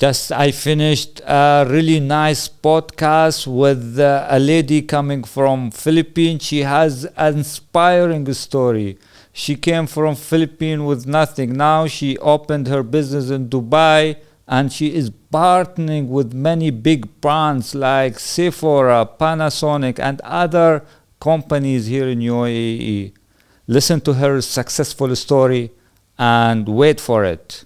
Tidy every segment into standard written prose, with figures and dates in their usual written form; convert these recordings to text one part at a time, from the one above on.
Just I finished a really nice podcast with a lady coming from Philippines. She has an inspiring story. She came from Philippines with nothing. Now she opened her business in Dubai, and she is partnering with many big brands like Sephora, Panasonic, and other companies here in UAE. Listen to her successful story and wait for it.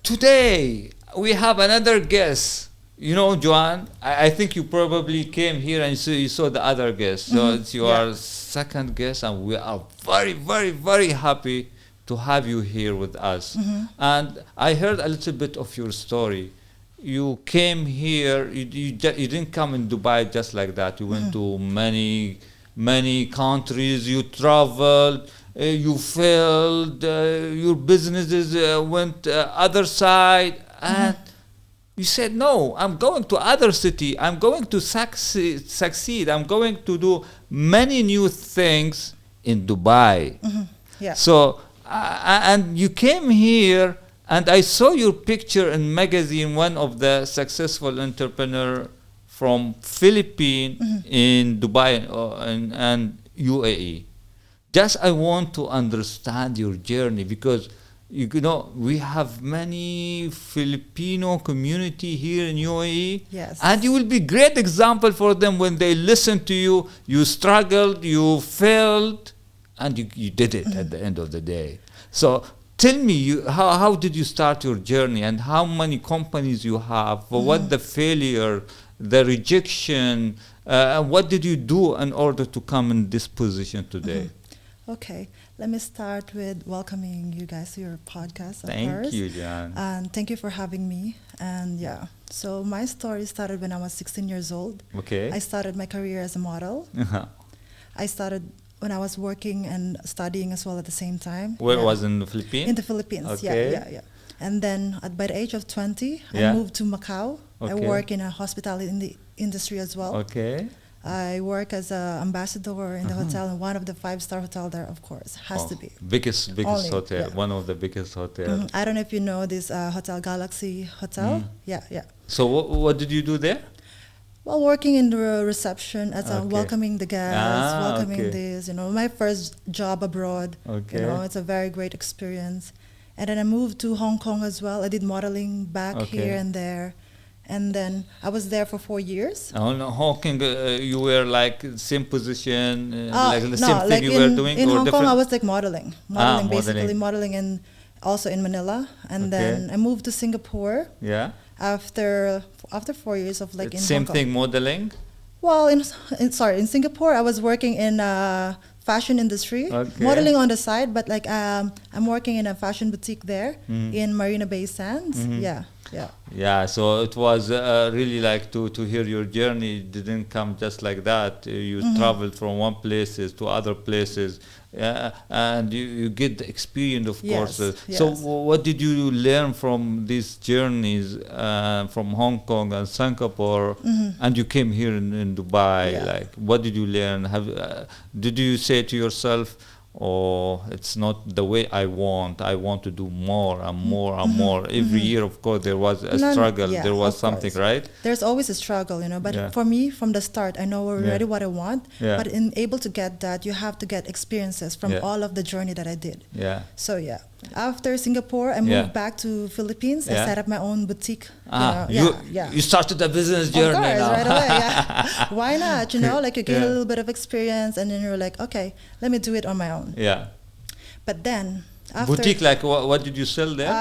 Today we have another guest. You know, Joan, I think you probably came here and you saw the other guest. So it's your second guest, and we are very, very, very happy to have you here with us. And I heard a little bit of your story. You came here, you didn't come in Dubai just like that. You went to many countries, you traveled, you failed, your businesses went other side, and you said, no, I'm going to other city, I'm going to succeed, I'm going to do many new things in Dubai. Yeah. So, and you came here, and I saw your picture in magazine, one of the successful entrepreneur from Philippines in Dubai and UAE. Just I want to understand your journey, because you know we have many Filipino community here in UAE. Yes. And you will be great example for them when they listen to you. You struggled, you failed, and you did it at the end of the day. So tell me, how did you start your journey, and how many companies you have? What the failure, the rejection, what did you do in order to come in this position today? Okay, let me start with welcoming you guys to your podcast. Thank you, Jan. And thank you for having me. And yeah, so my story started when I was 16 years old. Okay. I started my career as a model. I started when I was working and studying as well at the same time. Where was in the Philippines? In the Philippines, Okay. yeah. And then by the age of 20, Yeah. I moved to Macau. I Okay. work in a hospitality in the industry as well. Okay. I work as an ambassador in the hotel, and one of the 5-star hotel there, of course, has to be. Biggest Only, hotel, yeah. one of the biggest hotels. I don't know if you know this Hotel Galaxy Hotel. Yeah. So what did you do there? Well, working in the reception as Okay. welcoming the guests, welcoming okay. this, my first job abroad. Okay. It's a very great experience. And then I moved to Hong Kong as well. I did modeling back here and there. And then I was there for 4 years. Oh, no, Hong Kong, you were like same position, like the no, same thing like you were doing? in or Hong different? Kong, I was like modeling. Basically modeling. modeling in, also in Manila. And then I moved to Singapore. Yeah. After 4 years of like in Same Hong Kong. thing, modeling? Well, in Singapore, I was working in fashion industry, modeling on the side, but like I'm working in a fashion boutique there in Marina Bay Sands. Yeah. So it was really like to hear your journey. It didn't come just like that. You traveled from one places to other places, and you get the experience, of course. So what did you learn from these journeys from Hong Kong and Singapore, and you came here in Dubai? Like, what did you learn? Did you say to yourself, oh, it's not the way I want to do more and more and more? Every year, of course, there was a struggle. There was something, right? There's always a struggle, but for me, from the start, I know already what I want. But in able to get that, you have to get experiences from all of the journey that I did. So after Singapore, I moved back to Philippines. I set up my own boutique. You started a business journey. Of course, now. right away. Why not? Like you gain a little bit of experience, and then you're like, okay, let me do it on my own. But then after boutique, like what did you sell there?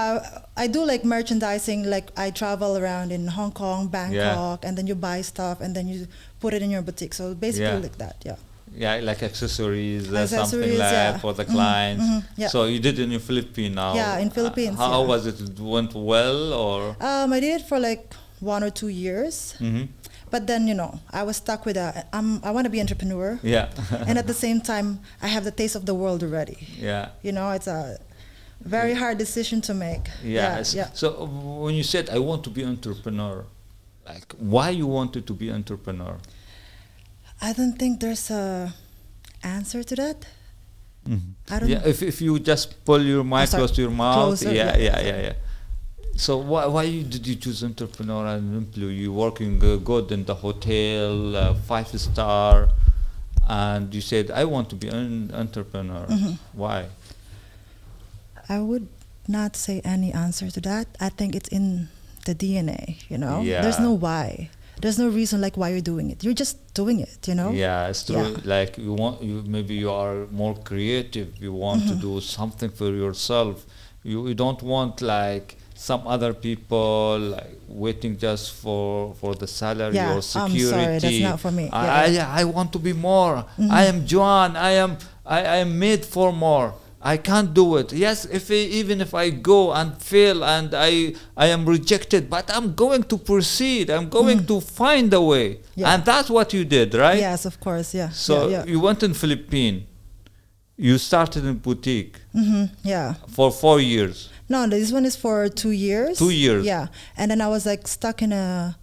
I do like merchandising. Like I travel around in Hong Kong, Bangkok, and then you buy stuff and then you put it in your boutique. So basically like that. Yeah, like accessories something like for the clients. So you did it in Philippines now. Yeah, in Philippines. How was it? It went well, or? I did it for like 1 or 2 years. But then, I was stuck with I want to be entrepreneur. And at the same time, I have the taste of the world already. It's a very hard decision to make. So when you said, I want to be entrepreneur, like why you wanted to be entrepreneur? I don't think there's a answer to that. I don't know. If you just pull your mic close to your mouth. Closer, yeah. So why did you choose entrepreneur and employee? You working good in the hotel, 5-star, and you said, I want to be an entrepreneur. Why? I would not say any answer to that. I think it's in the DNA, you know? Yeah. There's no why. There's no reason like why you're doing it. You're just doing it, you know? Yeah, it's true. Yeah. Like maybe you are more creative. You want to do something for yourself. You don't want like some other people like waiting just for the salary or security. I'm sorry, that's not for me. I want to be more. I am Joan. I am made for more. I can't do it. Yes, even if I go and fail and I am rejected, but I'm going to proceed. I'm going to find a way. Yeah. And that's what you did, right? Yes, of course, yeah. So you went in Philippines. You started in boutique. Yeah. For 4 years. No, this one is for 2 years. 2 years. Yeah. And then I was like stuck in a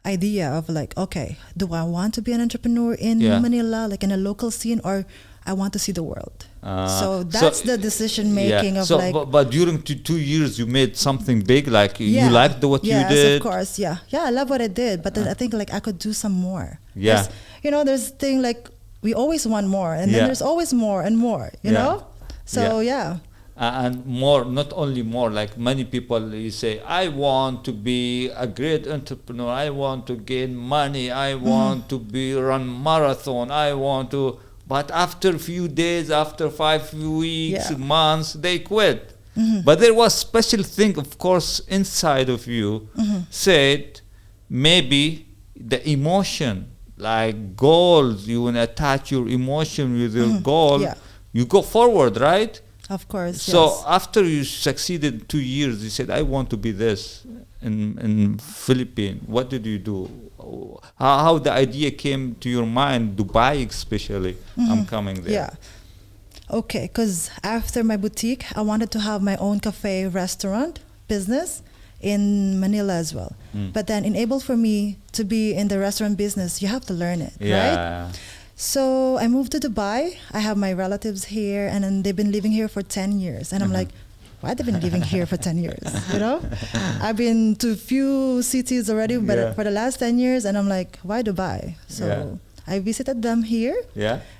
idea of like, okay, do I want to be an entrepreneur in Manila, like in a local scene, or I want to see the world? So that's the decision making of like. But during 2 years, you made something big. Like you liked what you did. Yes, of course. Yeah, I love what I did, but I think like I could do some more. Yeah. There's thing like we always want more, and then there's always more and more. You know. So and more, not only more. Like many people, you say, I want to be a great entrepreneur. I want to gain money. I want to run marathon. I want to. But after a few days, after 5 weeks, months, they quit. But there was special thing, of course, inside of you said maybe the emotion, like goals, you want to attach your emotion with your goal, you go forward, right? Of course, So after you succeeded 2 years, you said, I want to be this in Philippines. What did you do? How the idea came to your mind, Dubai especially, I'm coming there. Yeah. Okay, because after my boutique, I wanted to have my own cafe restaurant business in Manila as well. But then enable for me to be in the restaurant business, you have to learn it, right? So I moved to Dubai. I have my relatives here, and then they've been living here for 10 years. And I'm like, why they've been living here for 10 years, you know? I've been to a few cities already, but for the last 10 years, and I'm like, why Dubai? So I visited them here,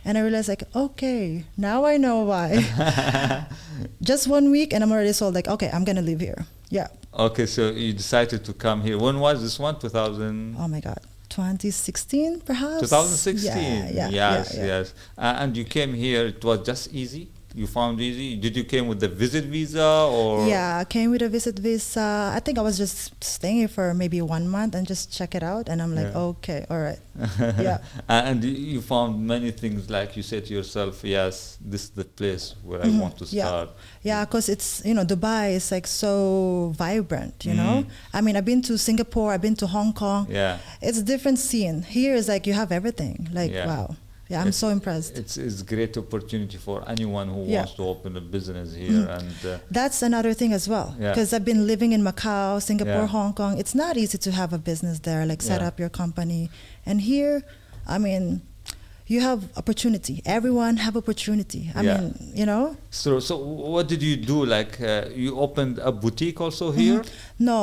and I realized like, okay, now I know why. Just 1 week, and I'm already sold like, okay, I'm going to live here. Yeah. Okay, so you decided to come here. When was this one? 2000? Oh my God. 2016 perhaps. 2016. Yes. And you came here. It was just easy. You found easy. Did you came with the visit visa or? Yeah, I came with a visit visa. I think I was just staying here for maybe 1 month and just check it out. And I'm like, okay, all right. Yeah. And you found many things, like you said to yourself, yes, this is the place where I want to start. Yeah, because it's, Dubai is like so vibrant, you know. I mean, I've been to Singapore, I've been to Hong Kong. Yeah. It's a different scene. Here is like you have everything. Like, wow. Yeah, I'm so impressed. It's a great opportunity for anyone who wants to open a business here. And that's another thing as well. Because I've been living in Macau, Singapore, Hong Kong. It's not easy to have a business there, like set up your company. And here, I mean, you have opportunity. Everyone have opportunity. I mean, you know. So what did you do? Like you opened a boutique also here? No,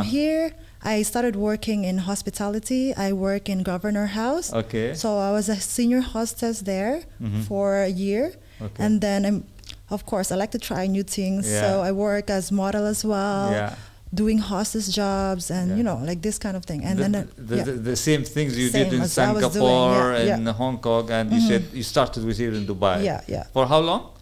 here I started working in hospitality. I work in Governor House. Okay. So I was a senior hostess there for a year. Okay. And then of course, I like to try new things. So I work as model as well, doing hostess jobs and, like this kind of thing. And the same things you did in Singapore and Hong Kong, and you said you started with here in Dubai. Yeah. For how long?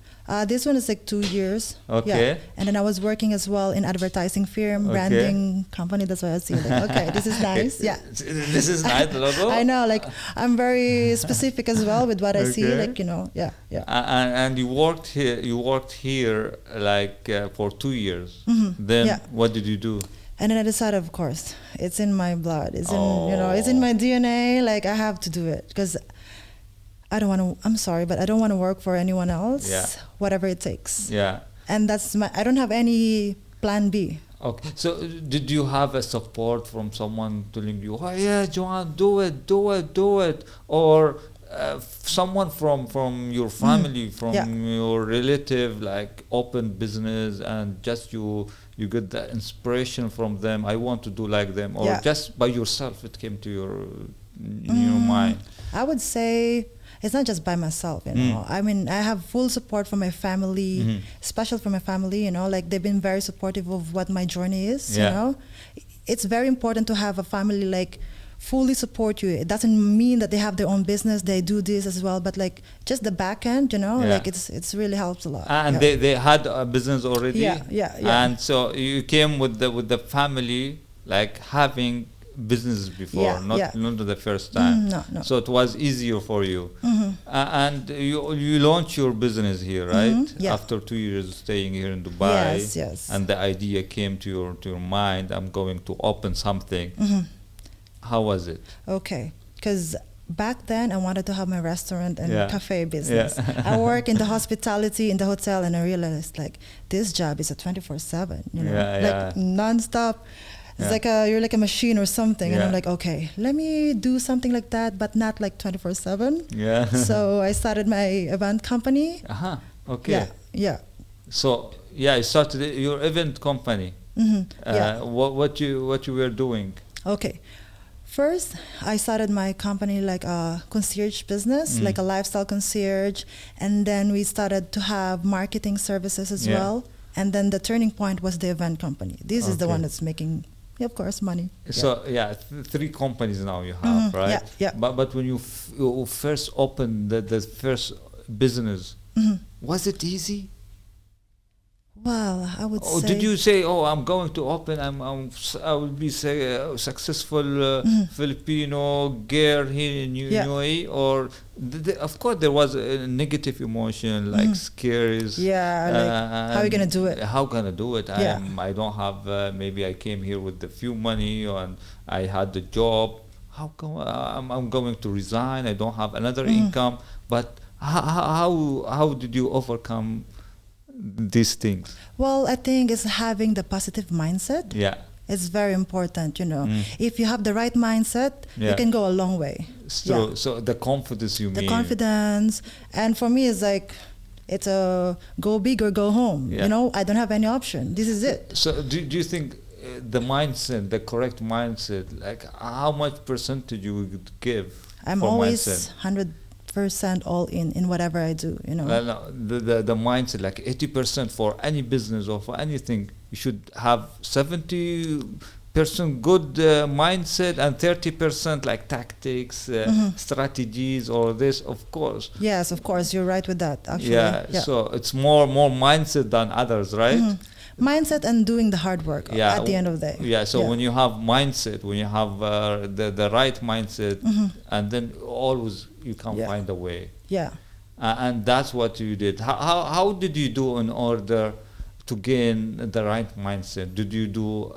This one is like 2 years. Okay. Yeah. And then I was working as well in advertising firm, branding company. That's why I see like, okay, this is nice. Yeah. This is nice, logo. I know, like I'm very specific as well with what I see, like, yeah. And you worked here. You worked here like for 2 years. Then what did you do? And then I decided, of course, it's in my blood. It's in it's in my DNA. Like I have to do it because I don't want to, I'm sorry, but I don't want to work for anyone else, whatever it takes. Yeah. And I don't have any plan B. Okay. So did you have a support from someone telling you, oh yeah, Joan, do it? Or someone from your family, from your relative, like open business, and just you get the inspiration from them. I want to do like them, or just by yourself it came to your mind. I would say it's not just by myself, you know. I mean, I have full support from my family, especially from my family, you know, like they've been very supportive of what my journey is, you know. It's very important to have a family like fully support you. It doesn't mean that they have their own business, they do this as well, but like just the back end, you know, like it's really helps a lot. And they had a business already. Yeah. And so you came with the family, like having business before, not the first time. No. So it was easier for you. And you launched your business here, right? After 2 years staying here in Dubai. Yes. And the idea came to your mind, I'm going to open something. How was it? Okay, because back then I wanted to have my restaurant and cafe business. I work in the hospitality in the hotel, and I realized like this job is a 24/7, you know, like nonstop. It's like you're like a machine or something, and I'm like, okay, let me do something like that, but not like 24/7. Yeah. So I started my event company. Okay. Yeah. So you started your event company. What you were doing? Okay. First, I started my company like a concierge business, like a lifestyle concierge, and then we started to have marketing services as well. And then the turning point was the event company. This is the one that's making, of course, money. So 3 companies now you have, right? Yeah. But when you first opened the first business, was it easy? Well, I would say. Did you say, I'm going to open, I will be successful Filipino girl here in UAE? Or, of course, there was a negative emotion, like scares. Like, how are you going to do it? How can I do it? I don't have, maybe I came here with a few money and I had the job. How come I'm going to resign? I don't have another income. But how did you overcome these things? Well, I think it's having the positive mindset. It's very important, you know. If you have the right mindset, you can go a long way. So the confidence you mean? The confidence. And for me, it's like, it's a go big or go home. You know, I don't have any option. This is it. So do you think the mindset, the correct mindset, like how much percentage you would give? I'm always 100% all in whatever I do, you know. Well, no, the mindset, like 80% for any business or for anything, you should have 70% good mindset and 30% like tactics, strategies, or this, of course. Yes, of course, you're right with that, actually. So it's more mindset than others, right? Mindset and doing the hard work at the end of the day. So when you have mindset, when you have the right mindset, and then always you can find a way. And that's what you did. How did you do in order to gain the right mindset? Did you do,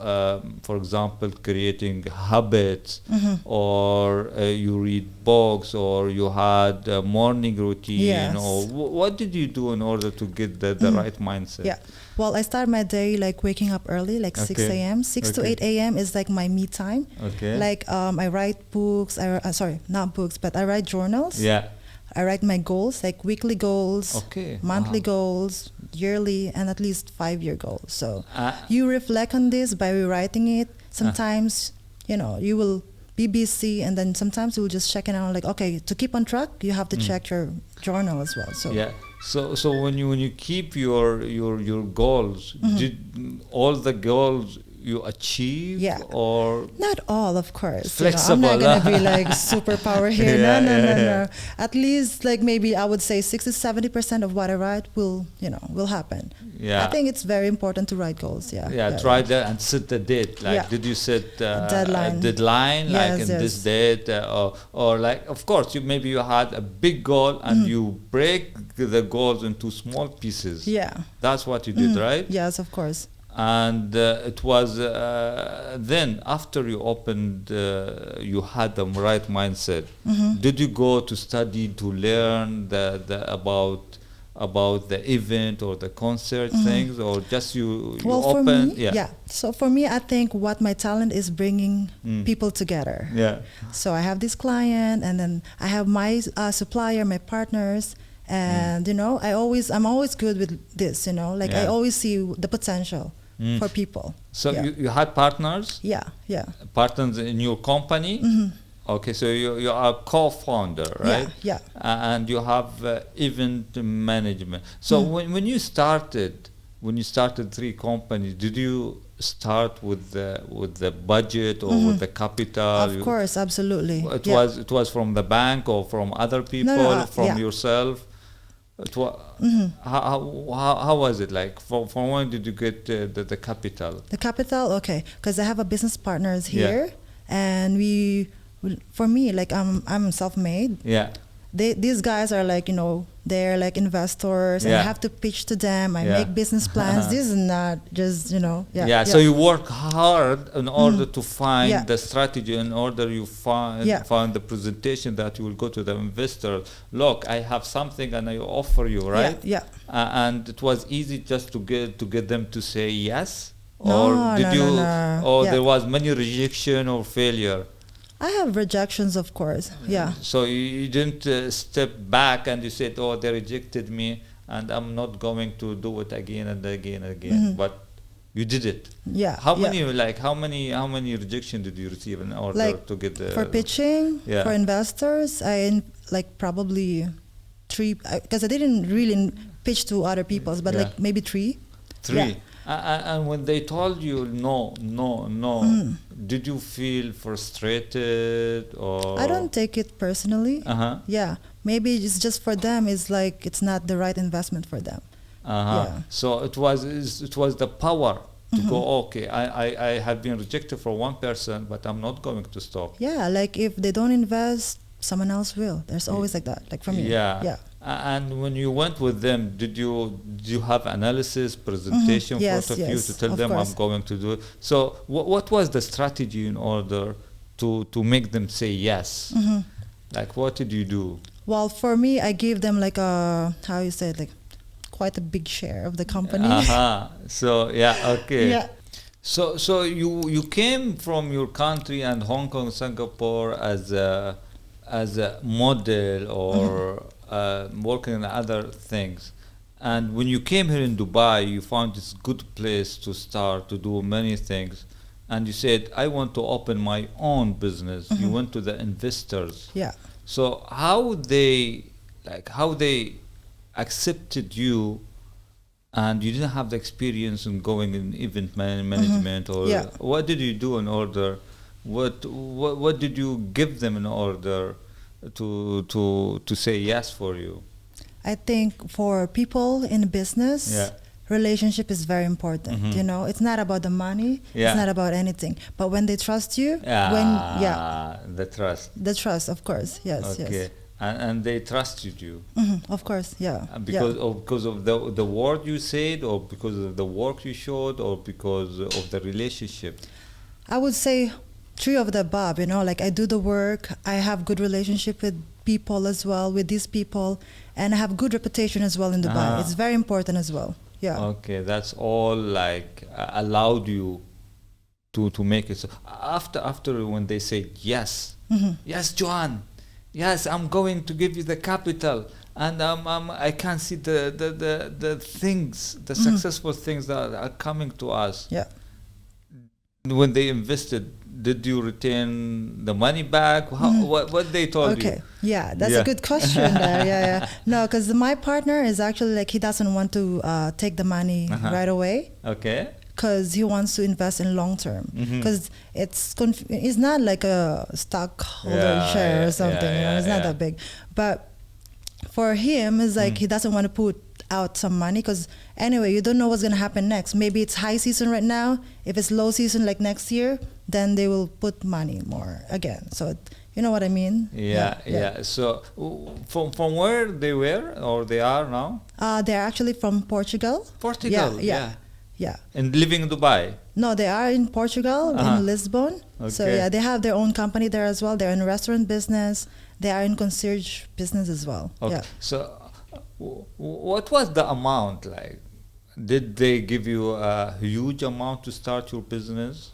for example, creating habits, or you read books, or you had a morning routine, or what did you do in order to get the right mindset? Well, I start my day like waking up early, like 6 a.m. 6 to 8 a.m. is like my me time. Like I write books, sorry, not books, but I write journals. I write my goals, like weekly goals, monthly goals, yearly, and at least 5-year goals. So you reflect on this by rewriting it. Sometimes, you know, you will be busy, and then sometimes you will just check it out. Like, okay, to keep on track, you have to check your journal as well. So when you keep your goals, did all the goals you achieve? Or not all, of course. Flexible. You know, I'm not gonna be like superpower here. No. At least like maybe I would say 60-70% of what I write will happen. I think it's very important to write goals. Try that and set the date. Like, did you set a deadline? Like in this date, or like, of course, maybe you had a big goal and you break the goals into small pieces. That's what you did, right? Yes, of course. And it was then after you opened, you had the right mindset. Did you go to study to learn about about the event or the concert things, or just you for open? Me, so for me, I think what my talent is bringing people together. So I have this client, and then I have my supplier, my partners, and I'm always good with this, I always see the potential for people. So you had partners? Partners in your company? Okay, so you are a co-founder, right? And you have event management. So when you started 3 companies, did you start with the budget or with the capital? Of course, absolutely. It was from the bank or from other people, from yourself? How was it like? From when did you get the capital? The capital, okay, because I have a business partners here, and for me, like I'm self-made. These guys are like, they're like investors, and I have to pitch to them. I make business plans. This is not just, So you work hard in order to find the strategy, in order you find the presentation that you will go to the investor. Look, I have something and I offer you, right? And it was easy just to get them to say yes, or there was many rejection or failure? I have rejections, of course. So you didn't step back and you said, "Oh, they rejected me, and I'm not going to do it again and again and again." But you did it. How many rejection did you receive in order to get for pitching for investors? I probably 3, because I didn't really pitch to other people, but maybe 3. 3. And when they told you no, did you feel frustrated, or? I don't take it personally. Maybe it's just for them. It's like it's not the right investment for them. So it was the power to go. Okay, I have been rejected for one person, but I'm not going to stop. Like if they don't invest, someone else will. There's always like that. Like for me. And when you went with them, did you have analysis, presentation point of view to tell them I'm going to do it? So what was the strategy in order to make them say yes? Like what did you do? Well, for me, I gave them like quite a big share of the company. So okay. So you came from your country and Hong Kong, Singapore as a model or working on other things, and when you came here in Dubai, you found this good place to start to do many things, and you said, I want to open my own business. You went to the investors. So how they accepted you, and you didn't have the experience in going in event management, or what did you do in order? What did you give them in order to say yes for you? I think for people in business, relationship is very important. It's not about the money. It's not about anything. But when they trust you, the trust, of course, yes. And they trusted you. Of course, Because of the word you said, or because of the work you showed, or because of the relationship? I would say 3 of the above, like I do the work, I have good relationship with people as well, with these people, and I have good reputation as well in Dubai. It's very important as well. Okay, that's all allowed you to make it. So after when they said yes, yes, Joan, yes, I'm going to give you the capital, and I can see the things, the successful things that are coming to us. When they invested, did you retain the money back? What they told you? Okay, that's a good question there. No, because my partner is actually he doesn't want to take the money right away. Okay. Because he wants to invest in long term. Because it's not like a stockholder share or something. It's not that big. But for him, it's like he doesn't want to put out some money, because anyway, you don't know what's going to happen next. Maybe it's high season right now. If it's low season like next year, then they will put money more again. So you know what I mean? So from where they were, or they are now? They're actually from Portugal. Yeah. And living in Dubai? No, they are in Portugal, in Lisbon. Okay. So they have their own company there as well. They're in restaurant business. They are in concierge business as well. Okay. So what was the amount like? Did they give you a huge amount to start your business?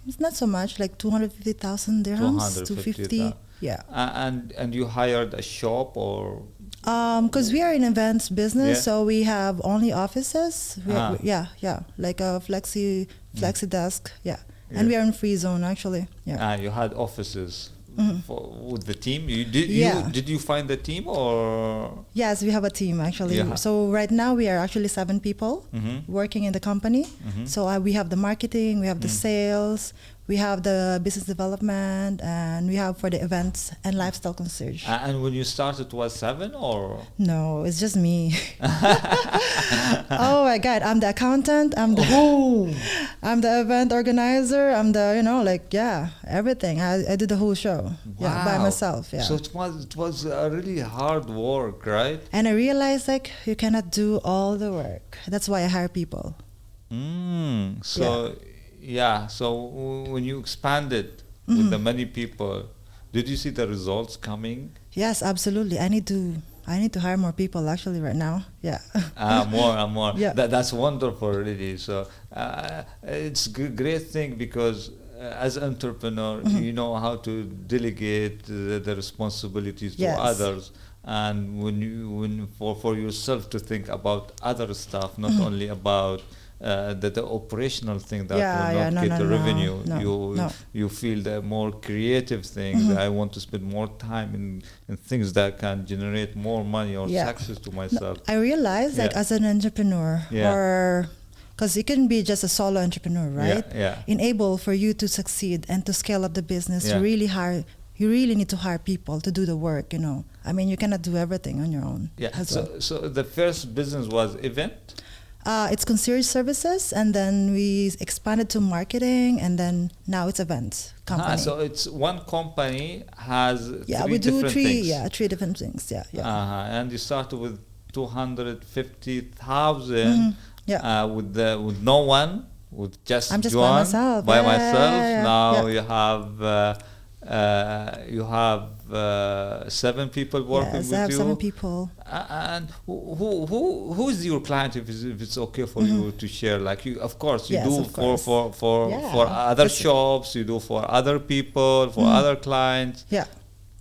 It's not so much, like 250,000 dirhams, 250. Yeah. And you hired a shop or? Because we are in events business, so we have only offices. Like a flexi desk. Yeah. And we are in free zone actually. Yeah. You had offices. With the team, did you find the team or? Yes, we have a team actually. So right now we are actually 7 people working in the company. So we have the marketing, we have the sales, we have the business development, and we have for the events and lifestyle concierge. And when you started, was 7 or? No, it's just me. Oh my God, I'm the accountant. I'm the event organizer. I'm the everything. I did the whole show. Wow. By myself. Yeah. So it was a really hard work, right? And I realized you cannot do all the work. That's why I hire people. So when you expanded with the many people, did you see the results coming? Yes, absolutely. I need to hire more people actually right now. Yeah. More. Yeah. That's wonderful, really. So it's a great thing because as an entrepreneur, you know how to delegate the responsibilities to others. And when for yourself to think about other stuff, not only about the operational thing that will not get the revenue. You feel the more creative things. I want to spend more time in things that can generate more money or success to myself. I realize as an entrepreneur or because it can be just a solo entrepreneur, right? Enable for you to succeed and to scale up the business, you really need to hire people to do the work, I mean, you cannot do everything on your own. So the first business was event? It's concierge services, and then we expanded to marketing, and then now it's events company. So it's one company has we do three different things. And you started with 250,000 with no one, with just I'm just Joan, by myself. Now you have 7 people working with you. I have 7 people. And who is your client? If it's okay for you to share, like you, of course, you do for other shops, you do for other people, for other clients. Yeah.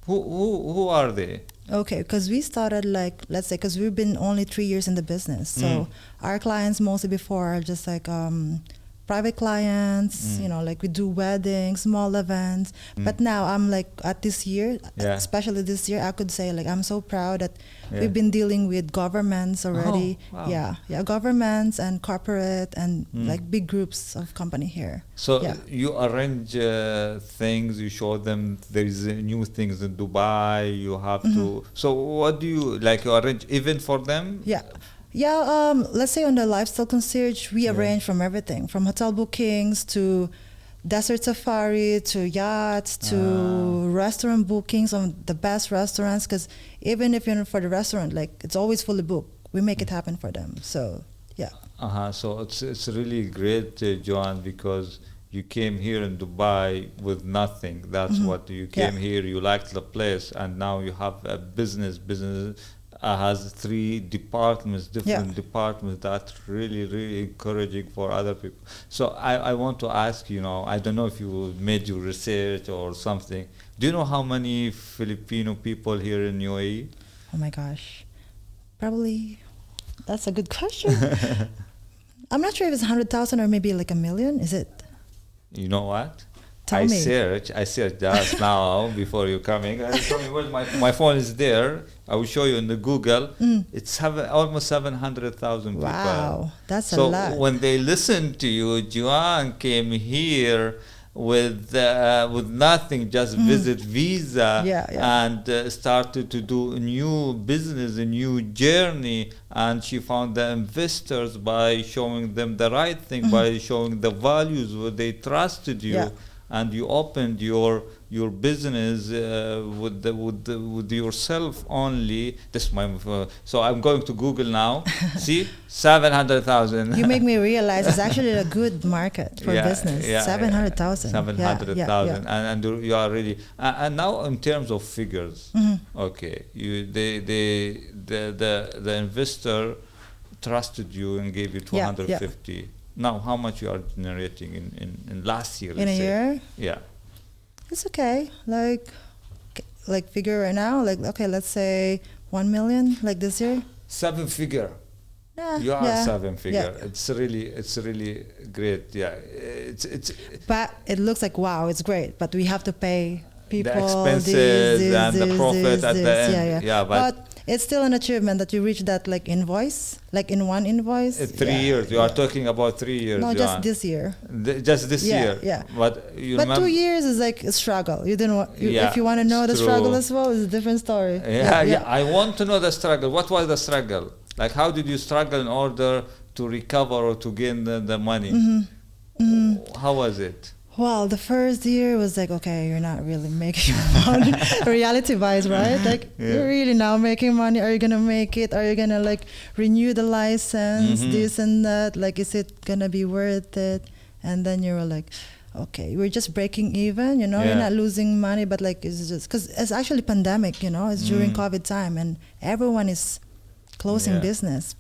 Who are they? Okay, because we started let's say, because we've been only 3 years in the business, so our clients mostly before are just private clients, we do weddings, small events. But now I'm at this year, especially this year, I could say I'm so proud that we've been dealing with governments already. Oh, wow. Governments and corporate and big groups of company here. So you arrange things, you show them there is new things in Dubai, you have to. So what do you you arrange event for them? Let's say on the lifestyle concierge, we arrange from everything, from hotel bookings to desert safari to yachts to restaurant bookings on the best restaurants. Because even if you're for the restaurant, it's always fully booked. We make it happen for them. So So it's really great, Joan, because you came here in Dubai with nothing. That's what you came here. You liked the place, and now you have a business. Has 3 departments, different departments. That's really, really encouraging for other people. So I want to ask, I don't know if you made your research or something. Do you know how many Filipino people here in UAE? Oh my gosh. Probably, that's a good question. I'm not sure if it's 100,000 or maybe 1 million. Is it? You know what? Tell me. I searched just now before you coming. I told me where my phone is there. I will show you in the Google. It's almost 700,000 people. Wow, that's a lot. So when they listen to you, Joan came here with nothing, just visit visa, and started to do a new business, a new journey, and she found the investors by showing them the right thing, by showing the values where they trusted you. and you opened your business with yourself only. This my so I'm going to Google now. See, 700,000. You make me realize it's actually a good market for business. 700,000. 700,000, and you are really. And now in terms of figures, okay, the investor trusted you and gave you 250. Now, how much you are generating in last year? In a year? Yeah. It's okay. Like figure right now, like, okay, let's say 1 million, like this year. 7 figure. You are 7 figure. It's really great. Yeah. It's. But it looks like, wow, it's great. But we have to pay people, the expenses and the profit at the end. Yeah. But it's still an achievement that you reach that like invoice, like in one invoice. 3 years. You are talking about 3 years. No, just this year. Just this year. Yeah. But 2 years is like a struggle. You didn't. If you want to know the struggle as well, it's a different story. Yeah. I want to know the struggle. What was the struggle? Like, how did you struggle in order to recover or to gain the money? How was it? Well, the first year was like, okay, you're not really making money, reality-wise, right? Like, you're really now making money. Are you gonna make it? Are you gonna like renew the license, this and that? Like, is it gonna be worth it? And then you were like, okay, we're just breaking even, you know, you're not losing money, but like, it's just, because it's actually pandemic, you know, it's during COVID time and everyone is closing business.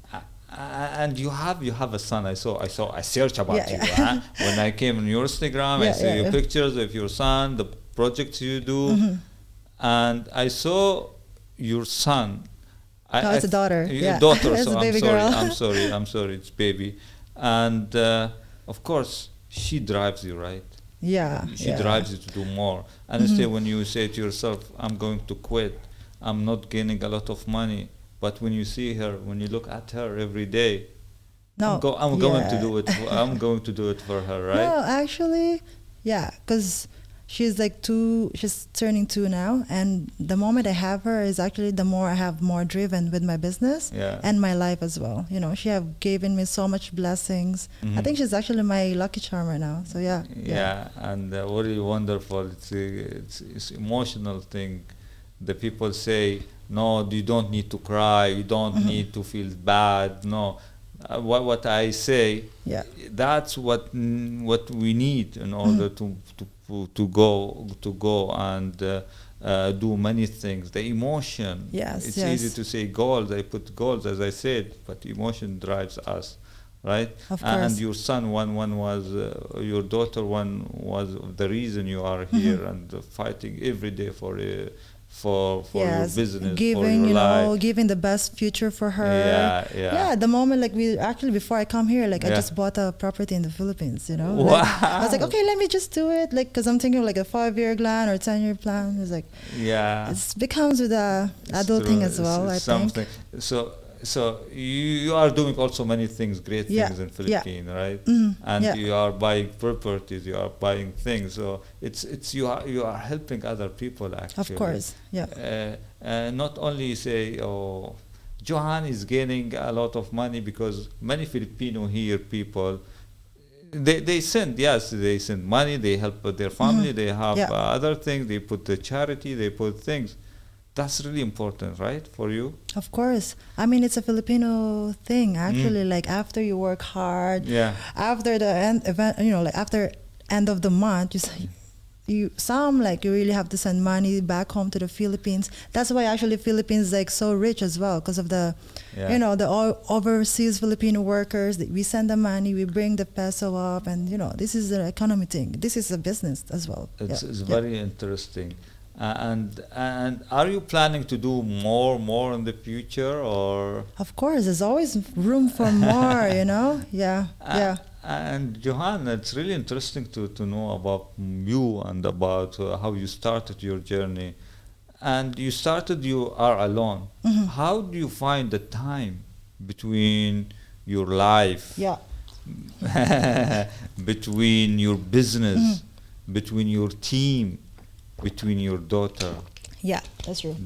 And you have a son. I searched about you. When I came on your Instagram, I saw your pictures of your son, the projects you do, and I saw your son. It's a daughter. Daughter. It's So a baby girl. girl. I'm sorry. It's baby, and of course she drives you, right? She drives you to do more. And instead, when you say to yourself, "I'm going to quit. I'm not gaining a lot of money." But when you see her, when you look at her every day, I'm going to do it. I'm going to do it for her, right? No, actually, because she's like 2. She's turning 2 now, and the moment I have her is actually the more I have more driven with my business and my life as well. You know, she have given me so much blessings. I think she's actually my lucky charm right now. So and really wonderful. It's emotional thing. The people say, no, you don't need to cry, you don't need to feel bad. No, what I say, that's what we need in order to go and do many things. The emotion. It's easy to say goals. I put goals, as I said, but emotion drives us, right? Of course. And your son, one was your daughter, one was the reason you are here and fighting every day for your business, giving, for your life. Giving the best future for her. The moment, like, before I come here, like, I just bought a property in the Philippines, you know. Wow. Like, I was like, okay, let me just do it, like, because I'm thinking of like a 5-year plan or 10-year plan. It's like, it becomes with the adulting as well. I think. So you are doing also many things, great things in Philippines, right? And you are buying properties, you are buying things. So it's you are helping other people actually. Of course, not only say, oh, Johan is gaining a lot of money, because many Filipino here people, they send money, they help their family, they have other things, they put the charity, they put things. That's really important, right, for you? Of course. I mean, it's a Filipino thing, actually. Like, after you work hard, after the event, like after end of the month, you really have to send money back home to the Philippines. That's why actually Philippines is like so rich as well, because of the, the overseas Filipino workers. We send the money, we bring the peso up, and this is an economy thing. This is a business as well. It's very interesting. And are you planning to do more in the future, or? Of course, there's always room for more, And Johan, it's really interesting to know about you and about how you started your journey. And you are alone. How do you find the time between your life, between your business, between your team, between your daughter? Yeah, that's true.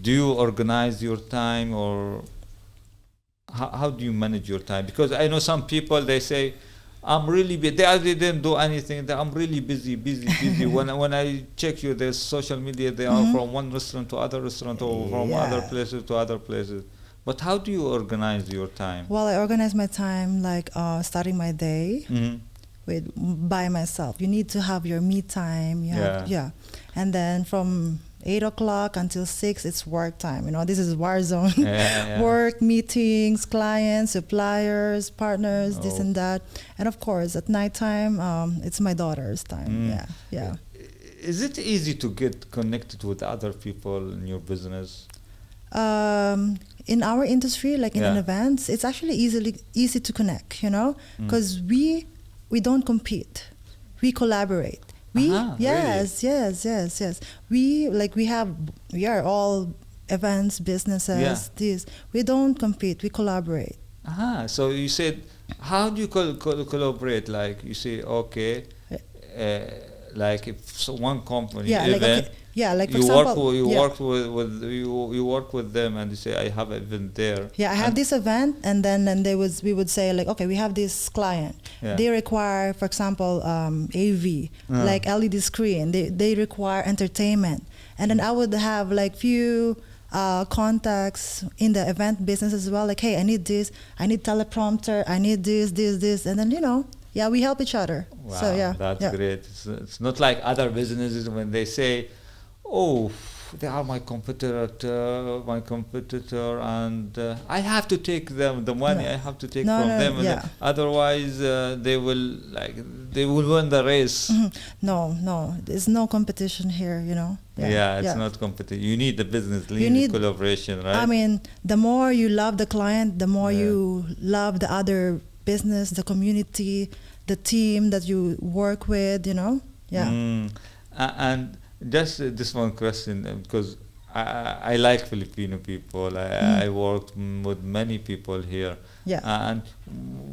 Do you organize your time, or how do you manage your time? Because I know some people, they say, I'm really busy. They didn't do anything. I'm really busy. When I check their social media, they are from one restaurant to other restaurant, or from other places to other places. But how do you organize your time? Well, I organize my time like starting my day by myself. You need to have your me time. And then from 8 o'clock until 6, it's work time. You know, this is war zone. Work, meetings, clients, suppliers, partners, this and that. And of course, at nighttime, it's my daughter's time. Is it easy to get connected with other people in your business? In our industry, like in events, it's actually easy to connect, you know, because we don't compete, we collaborate. Yes. We are all events, businesses. We don't compete, we collaborate. So you said, how do you collaborate? Like you say, okay, like if one company event. Like for you example, you work with them and you say, I have an event there. I have this event, and then we would say like, okay, we have this client. They require, for example, AV, like LED screen. They require entertainment, and then I would have like few contacts in the event business as well. Like, hey, I need this, I need teleprompter, I need this, and then we help each other. Wow, so that's great. It's not like other businesses when they say, oh, they are my competitor, and I have to take them the money. I have to take from them. Otherwise, they will win the race. No, there's no competition here. It's not competition. You need the business. You need collaboration, right? I mean, the more you love the client, the more you love the other business, the community, the team that you work with. And just this one question, because I like Filipino people. I worked with many people here. And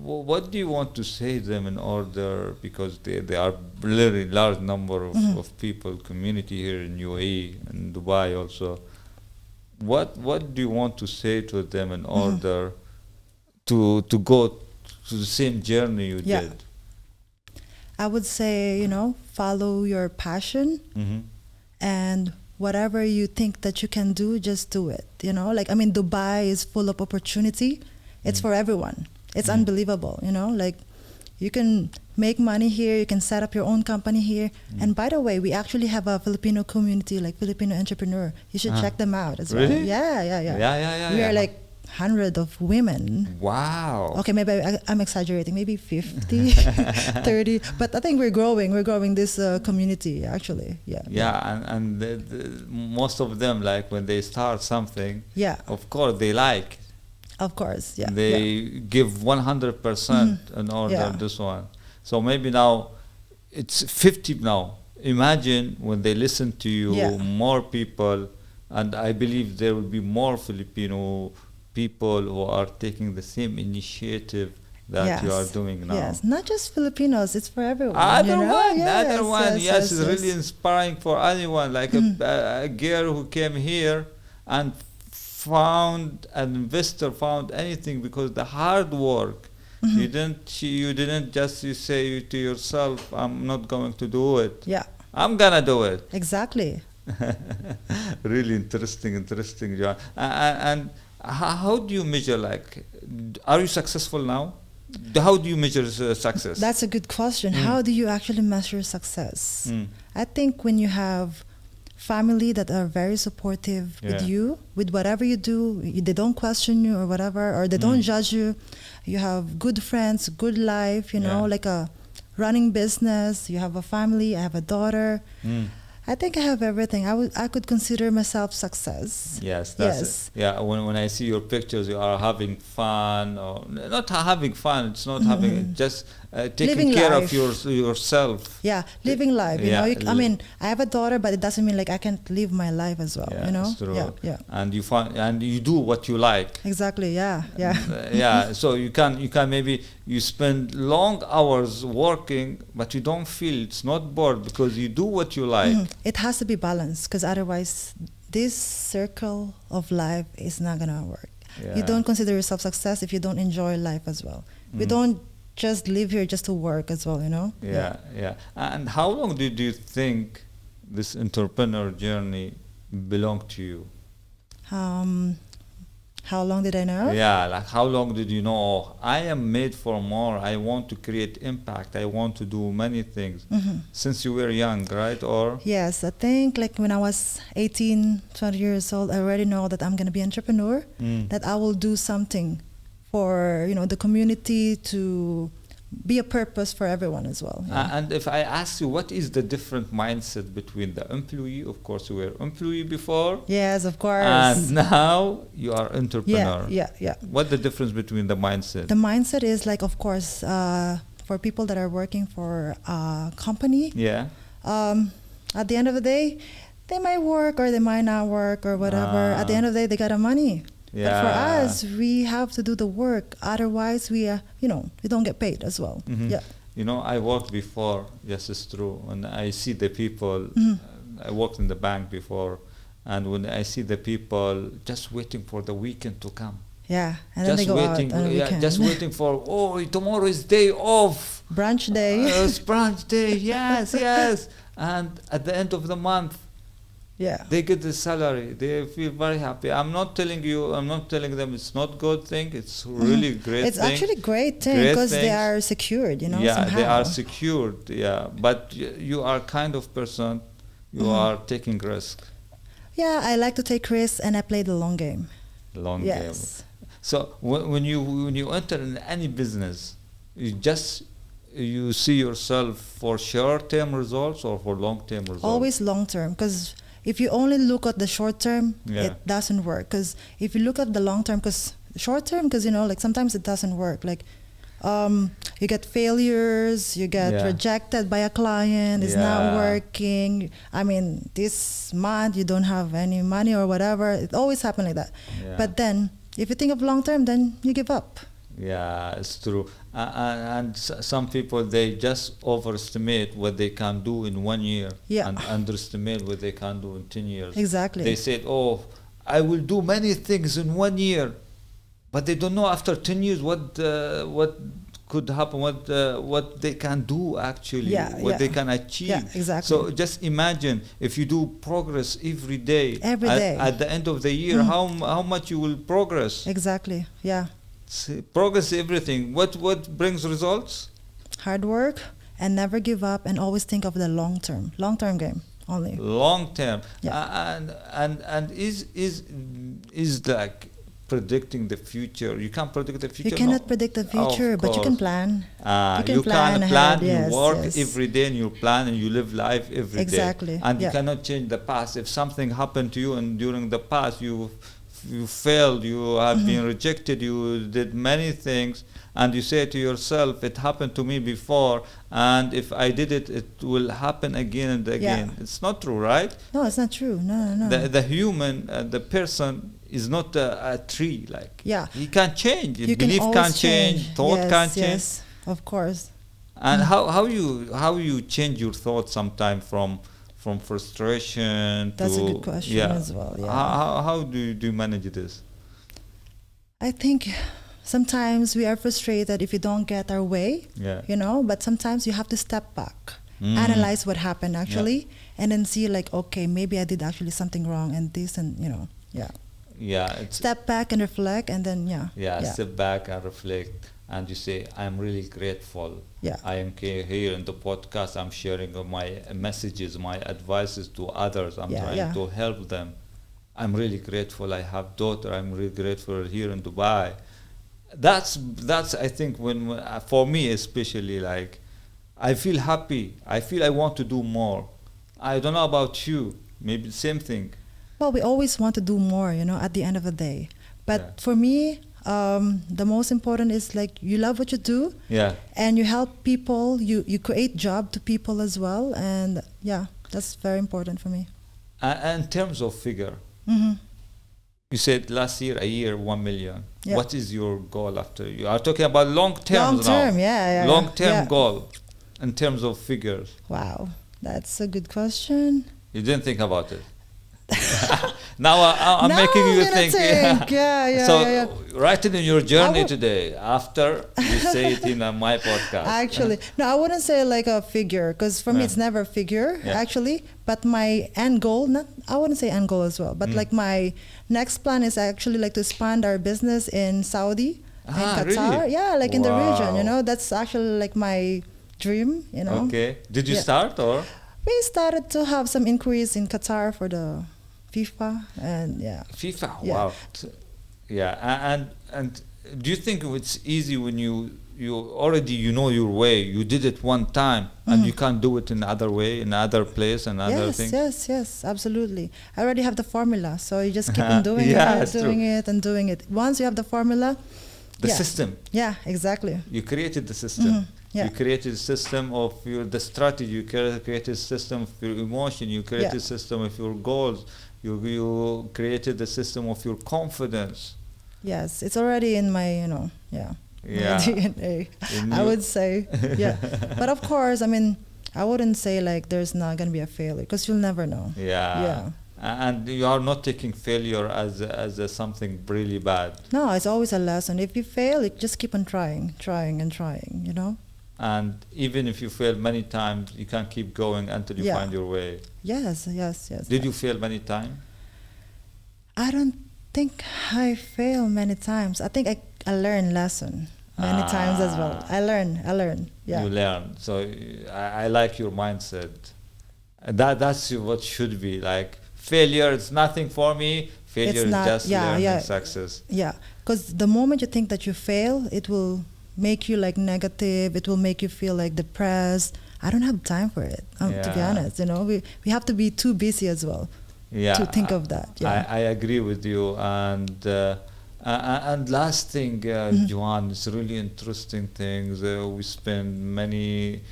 what do you want to say to them in order, because they are really large number of people, community here in UAE and Dubai also. What do you want to say to them in order to go to the same journey you did? I would say, follow your passion. And whatever you think that you can do, just do it. Dubai is full of opportunity. It's for everyone. It's unbelievable. Like you can make money here. You can set up your own company here. And by the way, we actually have a Filipino community, like Filipino entrepreneur. You should check them out as well. Yeah. We are like 100 of women. Wow. Okay, maybe I'm exaggerating. Maybe 50, 30. But I think we're growing. We're growing this community, actually. And most of them, like when they start something, of course they like. Of course, They give 100% in order this one. So maybe now it's 50 now. Imagine when they listen to you, more people, and I believe there will be more Filipino people who are taking the same initiative that you are doing now. Yes, not just Filipinos, it's for everyone. Other one, it's really inspiring for anyone. Like a girl who came here and found an investor, found anything because the hard work. You didn't just say to yourself, I'm not going to do it. I'm gonna do it. Exactly. Really interesting, Joan. And how do you measure, like, are you successful now? How do you measure success? That's a good question. How do you actually measure success? I think when you have family that are very supportive with you, with whatever you do, they don't question you or whatever, or they don't judge you. You have good friends, good life, like a running business. You have a family. I have a daughter. I think I have everything. I could consider myself success. Yes, that's it. Yeah, when I see your pictures, you are having fun, or not having fun. It's not having, just taking living care life. of yourself. Yeah, living life. I mean, I have a daughter, but it doesn't mean like I can't live my life as well. It's true. Yeah. And you do what you like. Exactly. Yeah. So you can maybe you spend long hours working, but you don't feel it's not bored because you do what you like. It has to be balanced, because otherwise this circle of life is not gonna work. You don't consider yourself success if you don't enjoy life as well. We don't just live here just to work as well, Yeah. And how long did you think this entrepreneur journey belonged to you? How long did I know? Yeah, like how long did you know, I am made for more, I want to create impact, I want to do many things, since you were young, right? Or yes, I think like when I was 18, 20 years old, I already know that I'm going to be an entrepreneur, that I will do something for, the community, to be a purpose for everyone as well. And if I ask you, what is the different mindset between the employee? Of course, you were employee before. Yes, of course. And now you are entrepreneur. Yeah. What's the difference between the mindset? The mindset is like, of course, for people that are working for a company. Yeah. At the end of the day, they might work or they might not work or whatever. At the end of the day, they got the money. Yeah. But for us, we have to do the work. Otherwise, we don't get paid as well. Yeah. I worked before. Yes, it's true. And I see the people. I worked in the bank before, and when I see the people just waiting for the weekend to come. Yeah, and then they go out on the weekend. Just waiting for tomorrow is day off. Brunch day. It's brunch day. Yes. And at the end of the month, they get the salary. They feel very happy. I'm not telling them it's not good thing. It's really great it's thing. It's actually great thing because they are secured, Yeah, somehow. they are secured, yeah. But you are kind of person, you are taking risk. Yeah, I like to take risks and I play the long game. Game. So when you enter in any business, you see yourself for short-term results or for long-term results? Always long-term, because if you only look at the short term, it doesn't work. Because if you look at the long term, because short term, because like sometimes it doesn't work. Like you get failures, you get rejected by a client, it's not working. I mean, this month you don't have any money or whatever. It always happens like that. But then if you think of long term, then you give up. Yeah, it's true. And some people, they just overestimate what they can do in 1 year and underestimate what they can do in 10 years. Exactly. They said, I will do many things in 1 year, but they don't know after 10 years what could happen, what they can do actually, what they can achieve. Yeah, exactly. So just imagine if you do progress every day. At the end of the year, how much you will progress. Exactly, yeah. Progress everything. What brings results? Hard work and never give up and always think of the long term game only. Long term. And is like predicting the future. You can't predict the future. You cannot predict the future, but you can plan. You can plan. You work every day and you plan and you live life every day. Exactly. And you cannot change the past. If something happened to you and during the past you failed, you have been rejected, you did many things, and you say to yourself, it happened to me before, and if I did it, it will happen again and again. It's not true, right? No, it's not true. No. The human, the person is not a tree. Like he can change. Belief can change. Thought can change. Yes, of course. And how you change your thoughts sometimes from frustration to... That's a good question as well, How do you manage this? I think sometimes we are frustrated if you don't get our way, but sometimes you have to step back, analyze what happened actually, and then see like, okay, maybe I did actually something wrong and this and, step back and reflect and then, step back and reflect. And you say, I'm really grateful. I am here in the podcast. I'm sharing my messages, my advices to others. I'm trying to help them. I'm really grateful. I have daughter. I'm really grateful here in Dubai. That's I think when for me especially, like I feel happy. I feel I want to do more. I don't know about you. Maybe the same thing. Well, we always want to do more, at the end of the day. But for me, the most important is like you love what you do, and you help people. You create job to people as well, and that's very important for me. And in terms of figure, you said last year 1 million. What is your goal after? You are talking about long term now. Long term goal in terms of figures. Wow, that's a good question. You didn't think about it. Now I'm making you think. Yeah. So write it in your journey today after you say it in my podcast. Actually, no, I wouldn't say like a figure, because for me it's never a figure actually. But my end goal, I wouldn't say end goal as well, but like my next plan is actually like to expand our business in Saudi, in Qatar. Really? Yeah, like in the region, you know, that's actually like my dream, you know. Okay. Did you start or? We started to have some inquiries in Qatar for the FIFA and FIFA, wow. Yeah, and do you think it's easy when you already know your way, you did it one time and you can't do it in other way, in other place and other things? Yes, absolutely. I already have the formula, so you just keep on doing it. Once you have the formula, the system. Yeah, exactly. You created the system. You created a system of the strategy. You created a system of your emotion. You created a system of your goals. You created a system of your confidence. Yes, it's already in my, my DNA. I would say, But of course, I mean, I wouldn't say like there's not gonna be a failure, because you'll never know. Yeah. And you are not taking failure as a something really bad. No, it's always a lesson. If you fail, you just keep on trying, you know. And even if you fail many times, you can keep going until you find your way. Yes. Did you fail many times? I don't think I failed many times. I think I learned lesson many times as well. I learn. Yeah. You learn. So I like your mindset. That's what should be. Like, failure is nothing for me. Failure is just learning success. Yeah, because the moment you think that you fail, it will make you like negative. It will make you feel like depressed. I don't have time for it, to be honest. You know, we have to be too busy as well to think of that. I agree with you. And last thing, Joan, it's really interesting things. We spend many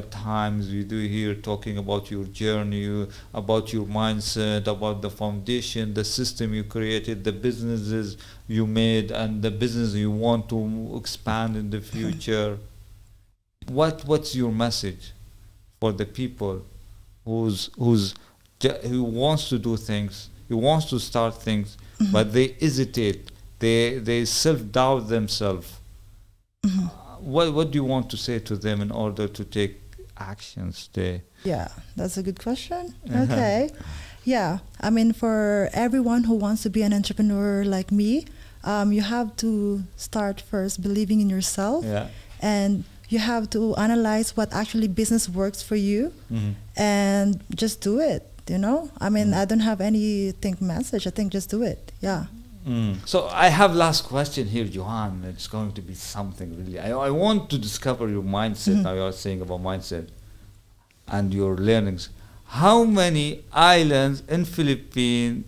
times we do here talking about your journey, about your mindset, about the foundation, the system you created, the businesses you made, and the business you want to expand in the future. What's your message for the people who wants to do things, who wants to start things, but they hesitate, they self-doubt themselves? What do you want to say to them in order to take actions there? Yeah, that's a good question. Okay. Yeah, I mean, for everyone who wants to be an entrepreneur like me, you have to start first believing in yourself, and you have to analyze what actually business works for you, and just do it, you know? I mean, I don't have anything message. I think just do it. Yeah. So I have last question here, Johan. It's going to be something really. I want to discover your mindset. Now you are saying about mindset and your learnings. How many islands in Philippines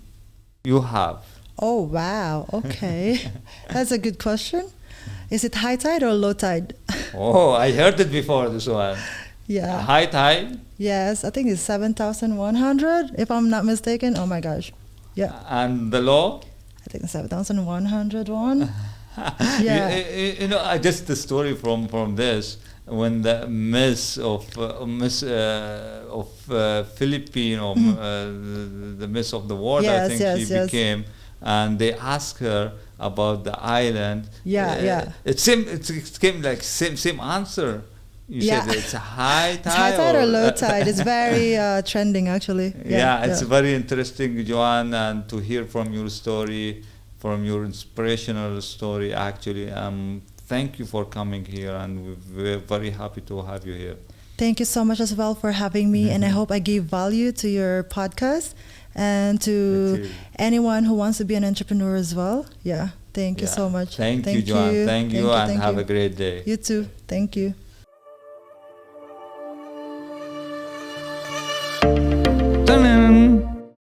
you have? Oh wow! Okay, that's a good question. Is it high tide or low tide? Oh, I heard it before. This one. Yeah. High tide. Yes, I think it's 7,100 if I'm not mistaken. Oh my gosh. Yeah. And the low? I think 7,101. Yeah. You know, just the story from this, when the Miss of Philippine, or the Miss of the World, I think she became, and they asked her about the island. It came like same answer. You said it's a high tide. It's high tide or low tide. It's very trending, actually. It's very interesting, Joan, and to hear from your story, from your inspirational story, actually. Thank you for coming here, and we're very happy to have you here. Thank you so much as well for having me, and I hope I gave value to your podcast and to anyone who wants to be an entrepreneur as well. Thank you so much. Thank you, Joan. Thank you, and have a great day. You too. Thank you.